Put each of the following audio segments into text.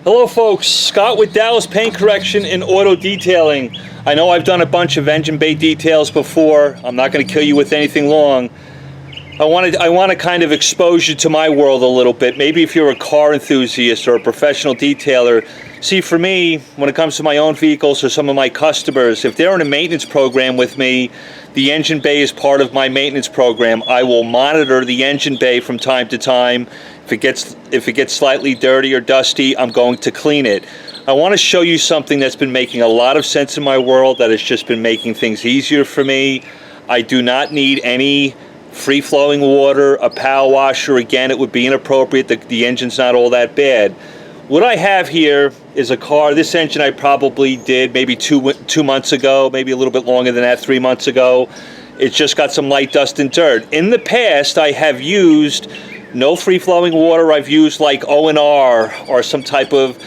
Hello folks, Scott with Dallas Paint Correction and Auto Detailing. I know I've done a bunch of engine bay details before. I'm not going to kill you with anything long. I want to kind of expose you to my world a little bit. Maybe if you're a car enthusiast or a professional detailer. See, for me, when it comes to my own vehicles or some of my customers, if they're in a maintenance program with me, the engine bay is part of my maintenance program. I will monitor the engine bay from time to time. If it gets slightly dirty or dusty, I'm going to clean it. I want to show you something that's been making a lot of sense in my world, that has just been making things easier for me. I do not need any free-flowing water, a power washer. Again, it would be inappropriate. The engine's not all that bad. What I have here is a car. This engine I probably did maybe two months ago, maybe a little bit longer than that, 3 months ago. It's just got some light dust and dirt. In the past, I have used no free-flowing water. I've used like O&R or some type of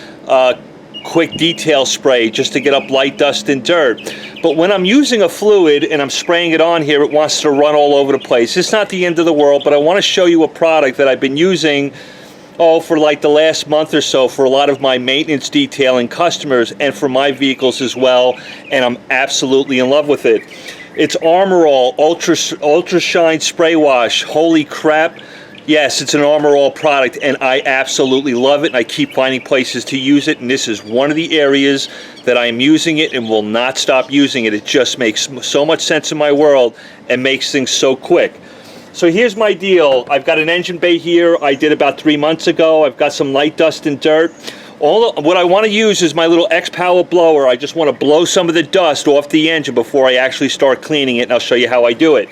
quick detail spray just to get up light dust and dirt. But when I'm using a fluid and I'm spraying it on here, it wants to run all over the place. It's not the end of the world, but I want to show you a product that I've been using for like the last month or so for a lot of my maintenance detailing customers and for my vehicles as well, and I'm absolutely in love with it. It's Armor All Ultra Shine Spray Wash. Holy crap. Yes, it's an Armor All product, and I absolutely love it, and I keep finding places to use it, and this is one of the areas that I am using it and will not stop using it. It just makes so much sense in my world and makes things so quick. So here's my deal. I've got an engine bay here I did about 3 months ago. I've got some light dust and dirt. What I want to use is my little X-Power blower. I just want to blow some of the dust off the engine before I actually start cleaning it, and I'll show you how I do it.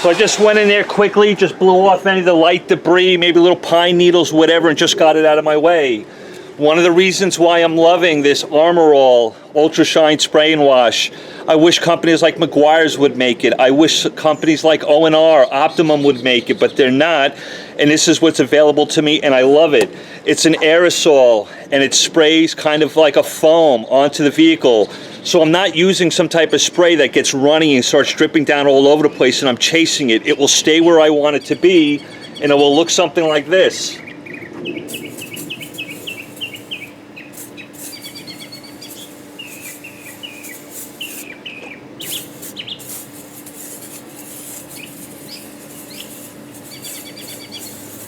So I just went in there quickly, just blew off any of the light debris, maybe little pine needles, whatever, and just got it out of my way. One of the reasons why I'm loving this Armor All Ultra Shine Spray and Wash, I wish companies like Meguiar's would make it. I wish companies like O&R, Optimum would make it, but they're not. And this is what's available to me, and I love it. It's an aerosol, and it sprays kind of like a foam onto the vehicle. So I'm not using some type of spray that gets runny and starts dripping down all over the place, and I'm chasing it. It will stay where I want it to be, and it will look something like this.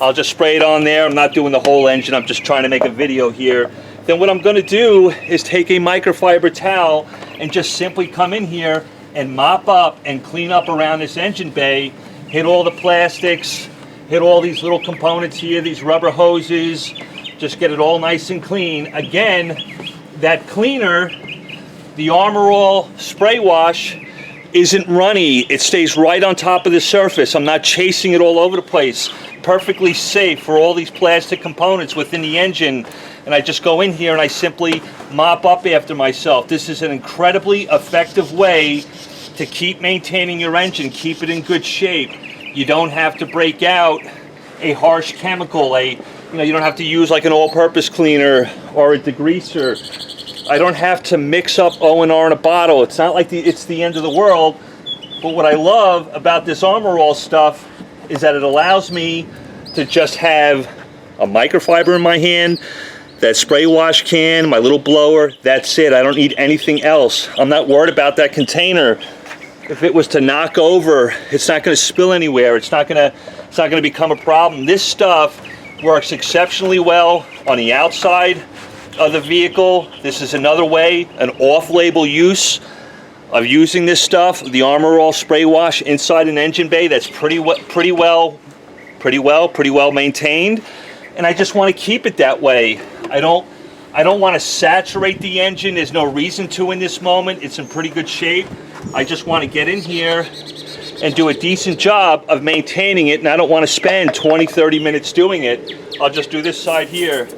I'll just spray it on there. I'm not doing the whole engine. I'm just trying to make a video here. Then what I'm going to do is take a microfiber towel and just simply come in here and mop up and clean up around this engine bay, hit all the plastics, hit all these little components here, these rubber hoses, just get it all nice and clean. Again, that cleaner, the Armor All Spray Wash, isn't runny. It stays right on top of the surface. I'm not chasing it all over the place. Perfectly safe for all these plastic components within the engine. And I just go in here and I simply mop up after myself. This is an incredibly effective way to keep maintaining your engine, keep it in good shape. You don't have to break out a harsh chemical, you don't have to use like an all-purpose cleaner or a degreaser. I don't have to mix up O&R in a bottle. It's not like it's the end of the world. But what I love about this Armor All stuff is that it allows me to just have a microfiber in my hand, that spray wash can, my little blower, that's it. I don't need anything else. I'm not worried about that container. If it was to knock over, it's not going to spill anywhere. It's not going to become a problem. This stuff works exceptionally well on the outside of the vehicle. This is another way, an off-label use of using this stuff, the Armor All Spray Wash inside an engine bay that's pretty well maintained, and I just want to keep it that way. I don't want to saturate the engine. There's no reason to in this moment. It's in pretty good shape. I just want to get in here and do a decent job of maintaining it, and I don't want to spend 20-30 minutes doing it. I'll just do this side here.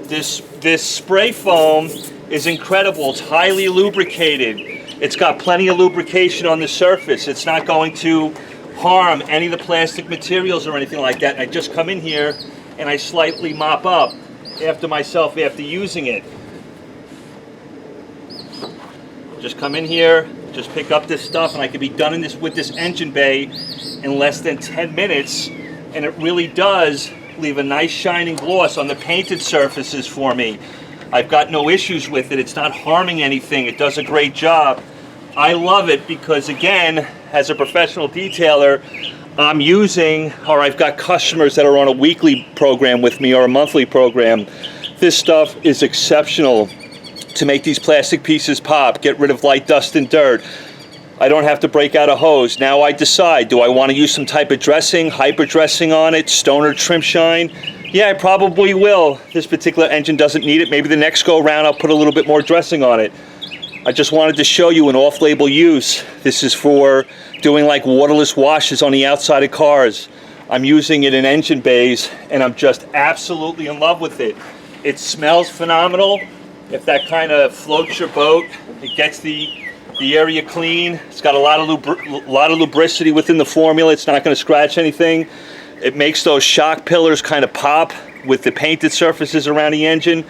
This spray foam is incredible. It's highly lubricated. It's got plenty of lubrication on the surface. It's not going to harm any of the plastic materials or anything like that. And I just come in here and I slightly mop up after myself after using it. Just come in here, just pick up this stuff, and I could be done with this engine bay in less than 10 minutes. And it really does leave a nice shining gloss on the painted surfaces for me. I've got no issues with it. It's not harming anything. It does a great job. I love it because, again, as a professional detailer, I'm using, or I've got customers that are on a weekly program with me or a monthly program. This stuff is exceptional to make these plastic pieces pop, get rid of light dust and dirt. I don't have to break out a hose. Now I decide, do I want to use some type of dressing, hyper dressing on it, stoner trim shine? Yeah, I probably will. This particular engine doesn't need it. Maybe the next go around I'll put a little bit more dressing on it. I just wanted to show you an off-label use. This is for doing like waterless washes on the outside of cars. I'm using it in engine bays and I'm just absolutely in love with it. It smells phenomenal. If that kind of floats your boat, it gets the area clean. It's got a lot of lubricity within the formula. It's not going to scratch anything. It makes those shock pillars kind of pop with the painted surfaces around the engine.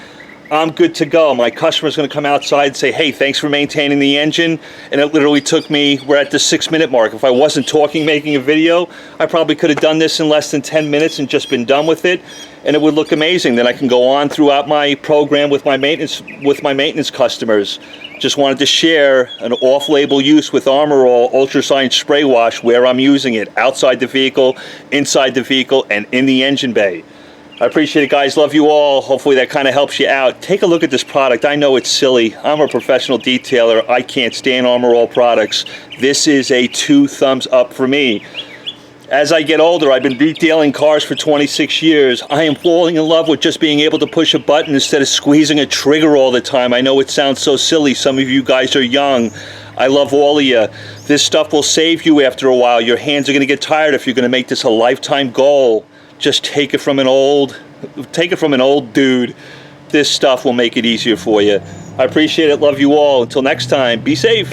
I'm good to go. My customer's going to come outside and say, hey, thanks for maintaining the engine. And it literally took me, we're at the 6-minute mark. If I wasn't talking, making a video, I probably could have done this in less than 10 minutes and just been done with it. And it would look amazing. Then I can go on throughout my program with my maintenance customers. Just wanted to share an off-label use with Armor All Ultrashine Spray Wash where I'm using it outside the vehicle, inside the vehicle, and in the engine bay. I appreciate it, guys. Love you all. Hopefully that kind of helps you out. Take a look at this product. I know it's silly. I'm a professional detailer. I can't stand Armor All products. This is a 2 thumbs up for me. As I get older, I've been detailing cars for 26 years. I am falling in love with just being able to push a button instead of squeezing a trigger all the time. I know it sounds so silly. Some of you guys are young. I love all of you. This stuff will save you after a while. Your hands are going to get tired if you're going to make this a lifetime goal. Just take it from an old dude. This stuff will make it easier for you. I appreciate it. Love you all. Until next time, be safe.